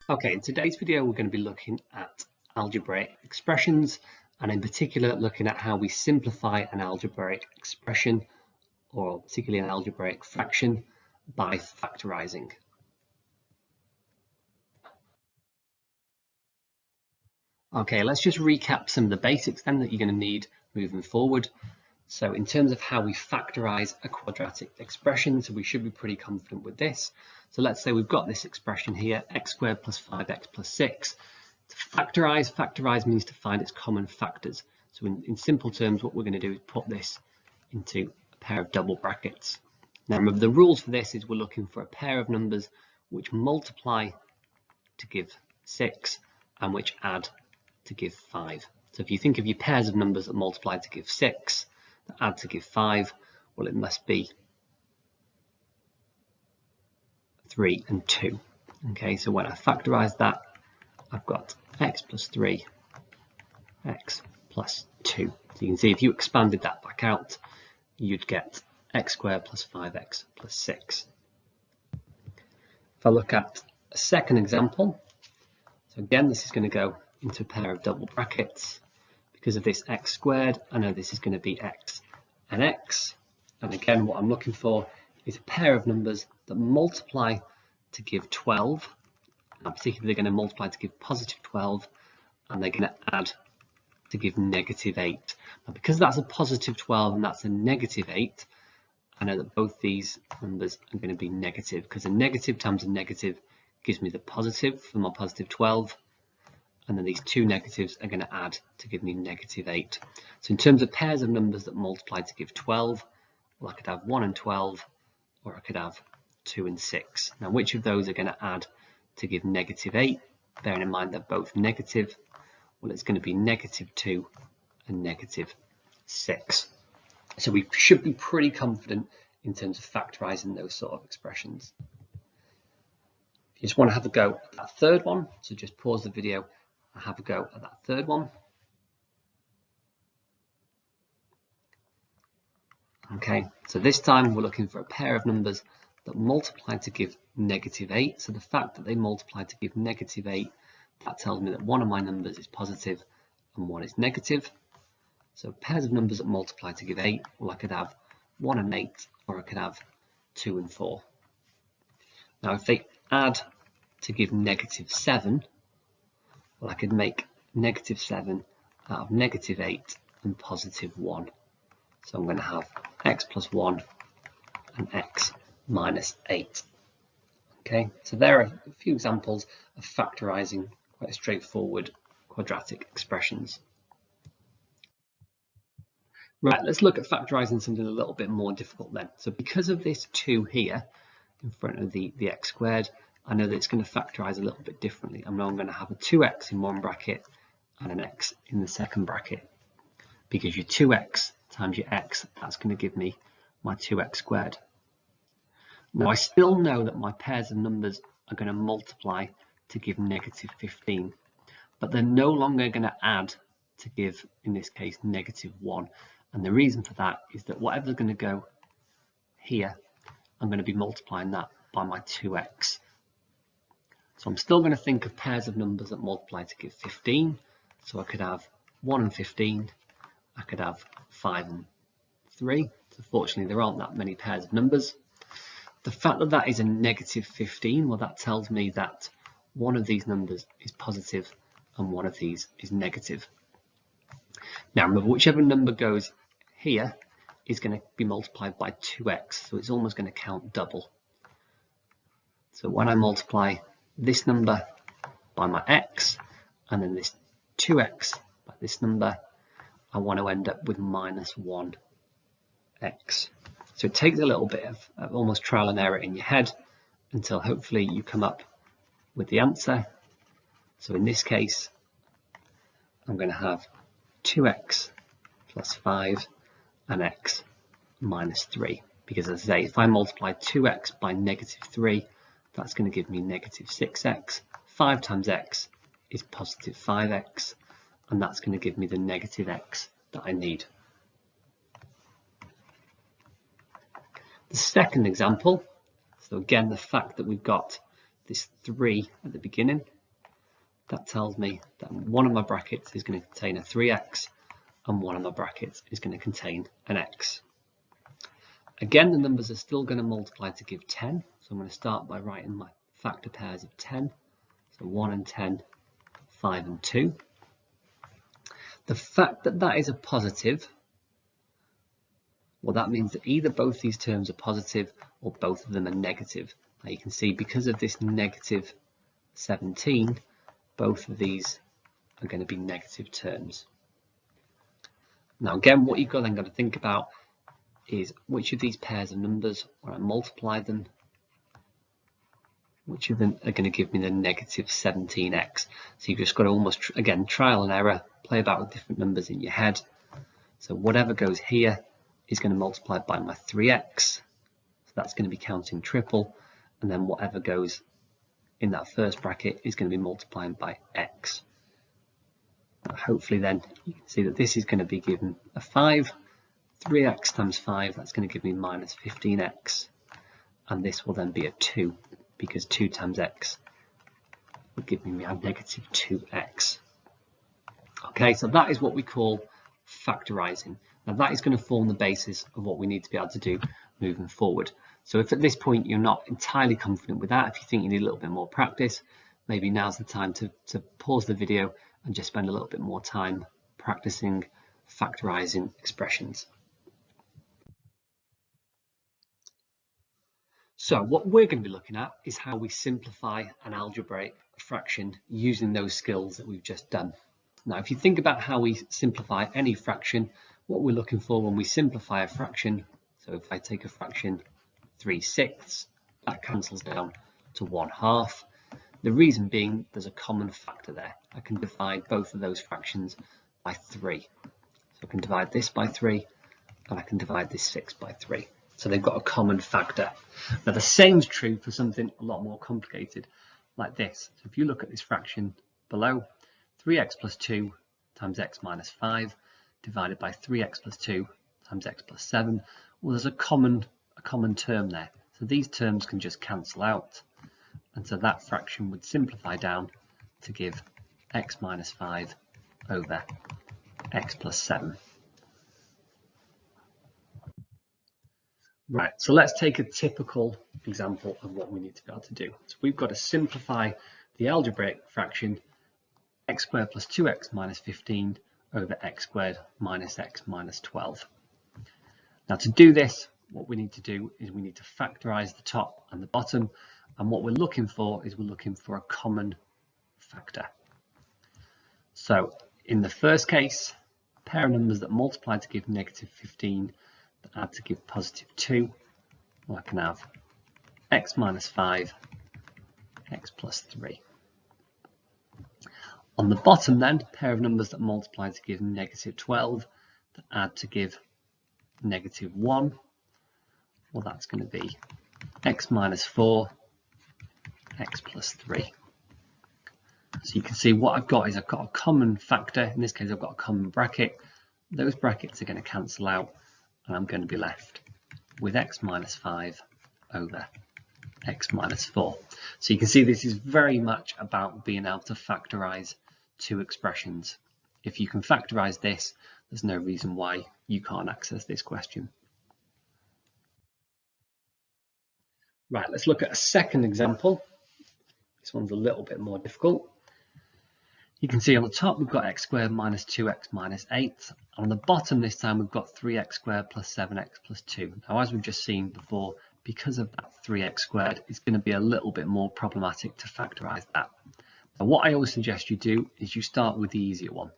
Okay, in today's video, we're going to be looking at algebraic expressions, and in particular, looking at how we simplify an algebraic expression, or particularly an algebraic fraction, by factorizing. Okay, let's just recap some of the basics then that you're going to need moving forward. So in terms of how we factorize a quadratic expression, so we should be pretty confident with this. So let's say we've got this expression here, x squared plus 5x plus 6. To factorize means to find its common factors. So in simple terms, what we're going to do is put this into a pair of double brackets. Now remember, the rules for this is we're looking for a pair of numbers which multiply to give 6 and which add to give 5. So if you think of your pairs of numbers that multiply to give 6, that add to give 5, well, it must be 3 and 2. Okay, so when I factorize that, I've got x plus 3, x plus 2. So you can see if you expanded that back out, you'd get x squared plus 5x plus 6. If I look at a second example, so again, this is going to go into a pair of double brackets. Because of this x squared, I know this is going to be x and x. And again, what I'm looking for is a pair of numbers that multiply to give 12. And particularly, they're going to multiply to give positive 12, and they're going to add to give negative 8. Now, because that's a positive 12 and that's a negative 8, I know that both these numbers are going to be negative, because a negative times a negative gives me the positive for my positive 12. And then these two negatives are going to add to give me negative 8. So in terms of pairs of numbers that multiply to give 12, well, I could have 1 and 12, or I could have 2 and 6. Now, which of those are going to add to give negative 8? Bearing in mind they're both negative, well, it's going to be negative 2 and negative 6. So we should be pretty confident in terms of factorizing those sort of expressions. If you just want to have a go at that third one, so just pause the video and have a go at that third one. Okay, so this time we're looking for a pair of numbers that multiply to give negative 8. So the fact that they multiply to give negative 8, that tells me that one of my numbers is positive and one is negative. So pairs of numbers that multiply to give 8, well, I could have 1 and 8, or I could have 2 and 4. Now, if they add to give negative 7, well, I could make negative 7 out of negative 8 and positive 1. So I'm going to have x plus 1 and x minus 8. Okay, so there are a few examples of factorizing quite straightforward quadratic expressions. Right, let's look at factorizing something a little bit more difficult then. So because of this 2 here in front of the x squared, I know that it's going to factorize a little bit differently. I know I'm going to have a 2x in one bracket and an x in the second bracket. Because your 2x times your x, that's going to give me my 2x squared. Now I still know that my pairs of numbers are going to multiply to give negative 15, but they're no longer going to add to give, in this case, negative 1. And the reason for that is that whatever's going to go here, I'm going to be multiplying that by my 2x. So I'm still going to think of pairs of numbers that multiply to give 15. So I could have 1 and 15. I could have 5 and 3. So fortunately, there aren't that many pairs of numbers. The fact that that is a negative 15, well, that tells me that one of these numbers is positive and one of these is negative. Now remember, whichever number goes here is going to be multiplied by 2x, so it's almost going to count double. So when I multiply this number by my x and then this 2x by this number, I want to end up with minus 1x. So it takes a little bit of almost trial and error in your head until hopefully you come up with the answer. So in this case, I'm going to have 2x plus 5 and x minus 3. Because as I say, if I multiply 2x by negative 3, that's going to give me negative 6x. 5 times x is positive 5x, and that's going to give me the negative x that I need. The second example, so again, the fact that we've got this 3 at the beginning, that tells me that one of my brackets is going to contain a 3x and one of my brackets is going to contain an x. Again, the numbers are still going to multiply to give 10, so I'm going to start by writing my factor pairs of 10. So 1 and 10, 5 and 2. The fact that that is a positive, well, that means that either both these terms are positive or both of them are negative. Now you can see because of this negative 17, both of these are going to be negative terms. Now again, what you've then got to think about is which of these pairs of numbers, when I multiply them, which of them are going to give me the negative 17x. So you've just got to almost, again, trial and error, play about with different numbers in your head. So whatever goes here is going to multiply by my 3x. So that's going to be counting triple. And then whatever goes in that first bracket is going to be multiplying by x. Hopefully then you can see that this is going to be given a 5. 3x times 5, that's going to give me minus 15x. And this will then be a 2, because 2 times x will give me a negative 2x. Okay, so that is what we call factorizing. Now that is going to form the basis of what we need to be able to do moving forward. So if at this point you're not entirely confident with that, if you think you need a little bit more practice, maybe now's the time to pause the video and just spend a little bit more time practicing factorizing expressions. So what we're going to be looking at is how we simplify an algebraic fraction using those skills that we've just done. Now, if you think about how we simplify any fraction, what we're looking for when we simplify a fraction, so if I take a fraction 3/6, that cancels down to 1/2. The reason being there's a common factor there. I can divide both of those fractions by 3. So I can divide this by 3 and I can divide this 6 by 3. So they've got a common factor. Now the same is true for something a lot more complicated like this. So if you look at this fraction below, 3x plus 2 times x minus 5 divided by 3x plus 2 times x plus 7. Well, there's a common term there. So these terms can just cancel out. And so that fraction would simplify down to give x minus 5 over x plus 7. Right, so let's take a typical example of what we need to be able to do. So we've got to simplify the algebraic fraction x squared plus 2x minus 15 over x squared minus x minus 12. Now to do this, what we need to do is we need to factorize the top and the bottom, and what we're looking for is we're looking for a common factor. So in the first case, a pair of numbers that multiply to give negative 15 that add to give positive 2, well, I can have x minus 5, x plus 3. On the bottom then, a pair of numbers that multiply to give negative 12 that add to give negative 1, well, that's going to be x minus 4, x plus 3. So you can see what I've got is I've got a common factor. In this case, I've got a common bracket. Those brackets are going to cancel out, and I'm going to be left with x minus 5 over x minus 4. So you can see this is very much about being able to factorize two expressions. If you can factorize this, there's no reason why you can't access this question. Right, let's look at a second example. This one's a little bit more difficult. You can see on the top we've got x squared minus 2x minus 8. And on the bottom this time we've got 3x squared plus 7x plus 2. Now as we've just seen before, because of that 3x squared, it's going to be a little bit more problematic to factorize that. Now what I always suggest you do is you start with the easier one.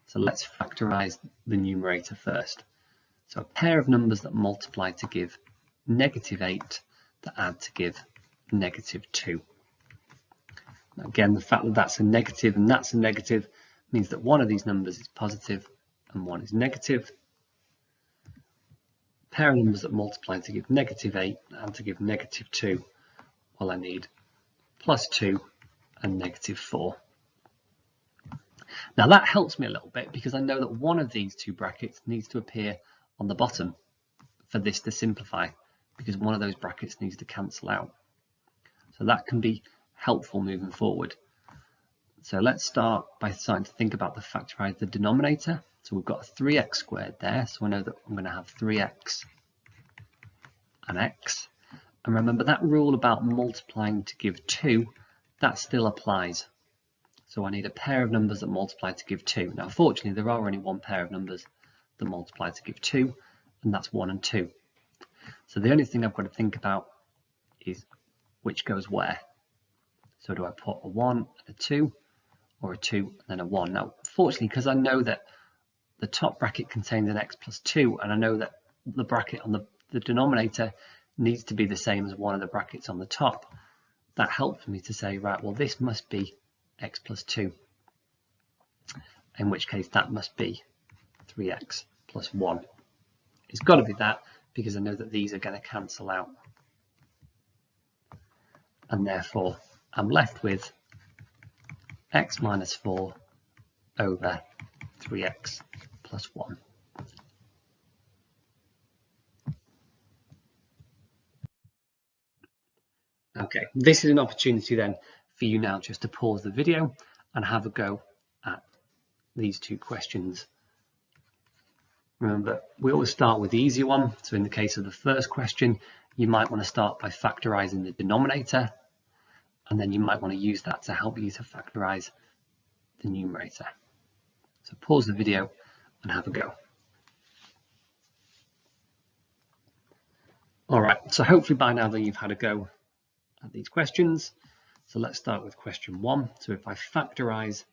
So let's factorize the numerator first. So a pair of numbers that multiply to give negative 8 that add to give negative 2. Now again, the fact that that's a negative and that's a negative means that one of these numbers is positive and one is negative. A pair of numbers that multiply to give negative 8 and to give negative 2, well, I need plus 2 and negative 4. Now that helps me a little bit because I know that one of these two brackets needs to appear on the bottom for this to simplify, because one of those brackets needs to cancel out. So that can be helpful moving forward. So let's start by starting to think about the factorize the denominator. So we've got a 3x squared there, so I know that I'm going to have 3x and x. And remember that rule about multiplying to give 2, that still applies. So I need a pair of numbers that multiply to give 2. Now, fortunately, there are only one pair of numbers that multiply to give 2, and that's 1 and 2. So the only thing I've got to think about is which goes where. So do I put a 1 and a 2, or a 2 and then a 1? Now, fortunately, because I know that the top bracket contains an x plus 2, and I know that the bracket on the denominator needs to be the same as one of the brackets on the top, that helps me to say, right, well, this must be x plus 2, in which case that must be 3x plus 1. It's got to be that, because I know that these are going to cancel out, and therefore I'm left with x minus 4 over 3x plus 1. Okay, this is an opportunity then for you now just to pause the video and have a go at these two questions. Remember, we always start with the easy one. So in the case of the first question, you might want to start by factorizing the denominator, and then you might want to use that to help you to factorize the numerator. So pause the video and have a go. All right, so hopefully by now that you've had a go at these questions. So let's start with question 1. So if I factorize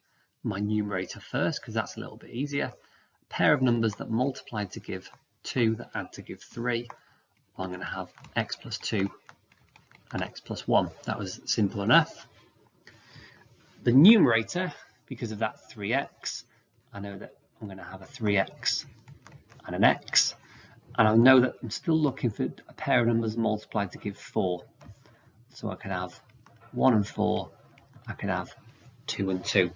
my numerator first, because that's a little bit easier, a pair of numbers that multiply to give 2 that add to give 3, well, I'm going to have x plus 2 and x plus 1. That was simple enough. The numerator, because of that 3x, I know that I'm going to have a 3x and an x, and I know that I'm still looking for a pair of numbers multiplied to give 4. So I could have 1 and 4, I could have 2 and 2.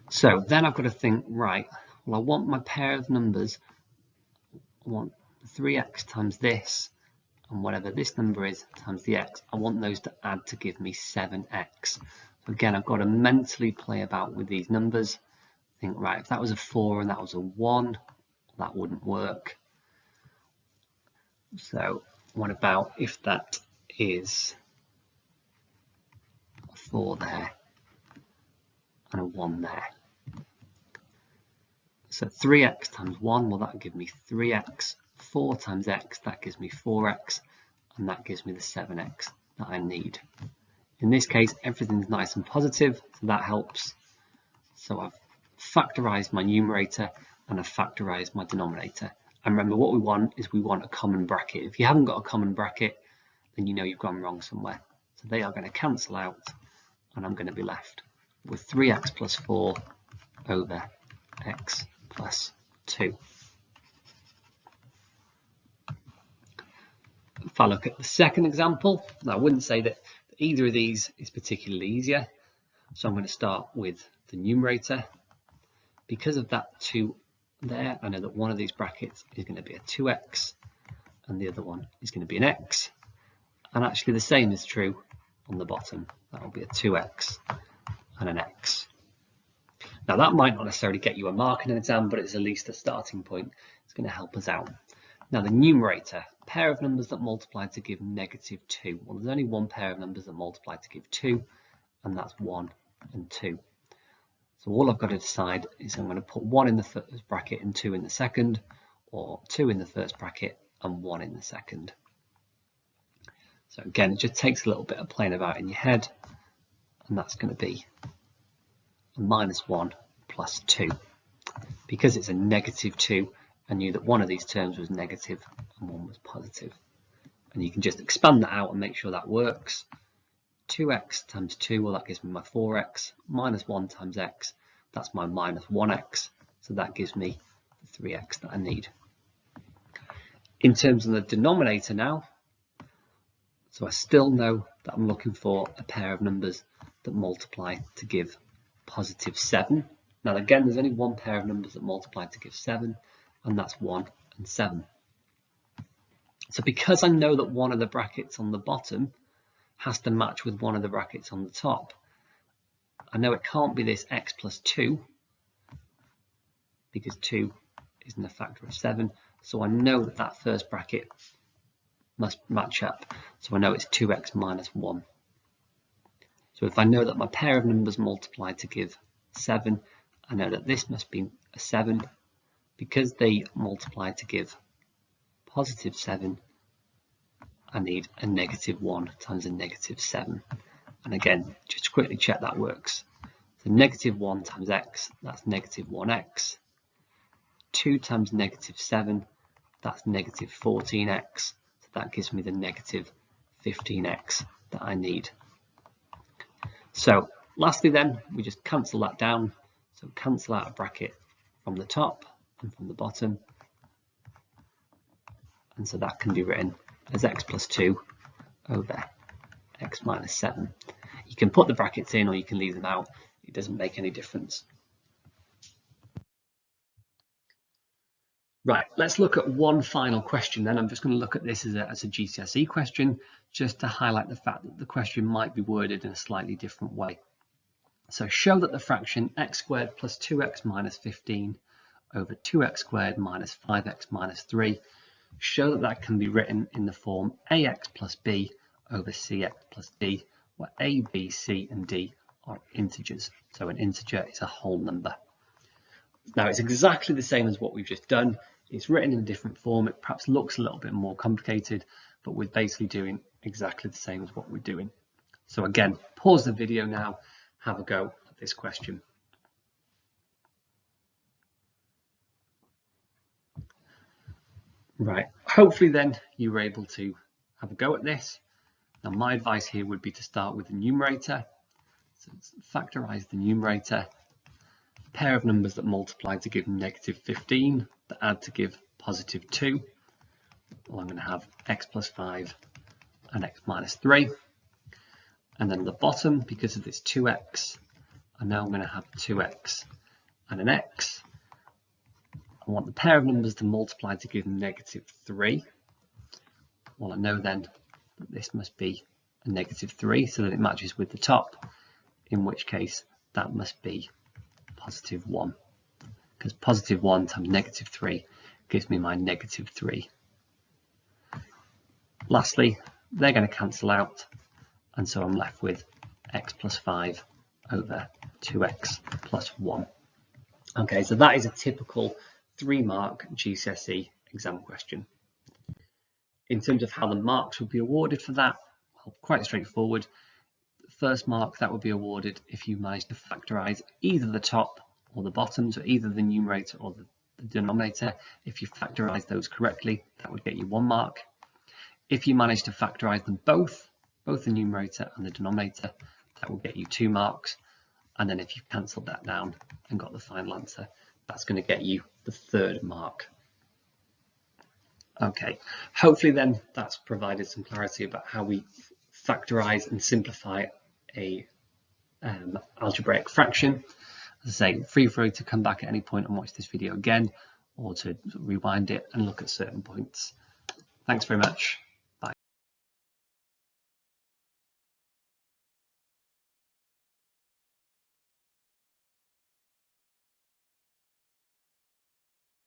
So then I've got to think, right, well, I want my pair of numbers, I want 3x times this, and whatever this number is times the x, I want those to add to give me 7x. So again, I've got to mentally play about with these numbers. Think, right, if that was a 4 and that was a 1, that wouldn't work. So what about if that is a 4 there and a 1 there? So 3x times 1, well, that would give me 3x. 4 times x, that gives me 4x, and that gives me the 7x that I need. In this case, everything's nice and positive, so that helps. So I've factorized my numerator and I've factorized my denominator. And remember, what we want is we want a common bracket. If you haven't got a common bracket, then you know you've gone wrong somewhere. So they are going to cancel out, and I'm going to be left with 3x plus 4 over x plus 2. If I look at the second example, I wouldn't say that either of these is particularly easier. So I'm going to start with the numerator. Because of that 2 there, I know that one of these brackets is going to be a 2x and the other one is going to be an x. And actually the same is true on the bottom. That will be a 2x and an x. Now that might not necessarily get you a mark in an exam, but it's at least a starting point. It's going to help us out. Now the numerator, a pair of numbers that multiply to give -2. Well, there's only one pair of numbers that multiply to give 2, and that's 1 and 2. So all I've got to decide is I'm going to put 1 in the first bracket and 2 in the second, or 2 in the first bracket and 1 in the second. So again, it just takes a little bit of playing about in your head, and that's going to be a -1 plus 2. Because it's a -2, I knew that one of these terms was negative and one was positive. And you can just expand that out and make sure that works. 2x times 2, well, that gives me my 4x, minus 1 times x, that's my minus 1x, so that gives me the 3x that I need. In terms of the denominator now, so I still know that I'm looking for a pair of numbers that multiply to give +7. Now again, there's only one pair of numbers that multiply to give 7, and that's 1 and 7. So because I know that one of the brackets on the bottom has to match with one of the brackets on the top. I know it can't be this x plus 2 because 2 isn't a factor of 7. So I know that that first bracket must match up. So I know it's 2x minus 1. So if I know that my pair of numbers multiply to give 7, I know that this must be a 7. Because they multiply to give positive 7, I need a negative 1 times a negative 7. And again, just to quickly check that works. So negative 1 times x, that's negative 1x. 2 times negative 7, that's negative 14x. So that gives me the negative 15x that I need. So lastly then, we just cancel that down. So cancel out a bracket from the top and from the bottom. And so that can be written as x plus 2 over x minus 7. You can put the brackets in or you can leave them out. It doesn't make any difference. Right, let's look at one final question then. I'm just going to look at this as a GCSE question, just to highlight the fact that the question might be worded in a slightly different way. So show that the fraction x squared plus 2x minus 15 over 2x squared minus 5x minus 3, show that that can be written in the form ax plus b over cx plus d, where a, b, c and d are integers. So an integer is a whole number. Now it's exactly the same as what we've just done. It's written in a different form. It perhaps looks a little bit more complicated, but we're basically doing exactly the same as what we're doing. So again, pause the video now, have a go at this question. Right, hopefully then you were able to have a go at this. Now my advice here would be to start with the numerator. So factorize the numerator. Pair of numbers that multiply to give negative 15, that add to give positive 2. Well, I'm going to have x plus 5 and x minus 3. And then at the bottom, because of this 2x, I know I'm going to have 2x and an x. I want the pair of numbers to multiply to give negative 3. Well, I know then that this must be a negative 3 so that it matches with the top, in which case that must be positive 1, because positive 1 times negative 3 gives me my negative 3. Lastly, they're going to cancel out, and so I'm left with x plus 5 over 2x plus 1. Okay, so that is a typical 3-mark GCSE exam question. In terms of how the marks would be awarded for that, well, quite straightforward. First mark that would be awarded if you manage to factorize either the top or the bottom, so either the numerator or the denominator. If you factorize those correctly, that would get you 1 mark. If you manage to factorize them both the numerator and the denominator, that will get you 2 marks. And then if you've cancelled that down and got the final answer, that's going to get you the 3rd mark. Okay, hopefully then that's provided some clarity about how we factorize and simplify a algebraic fraction. As I say, feel free to come back at any point and watch this video again, or to rewind it and look at certain points. Thanks very much.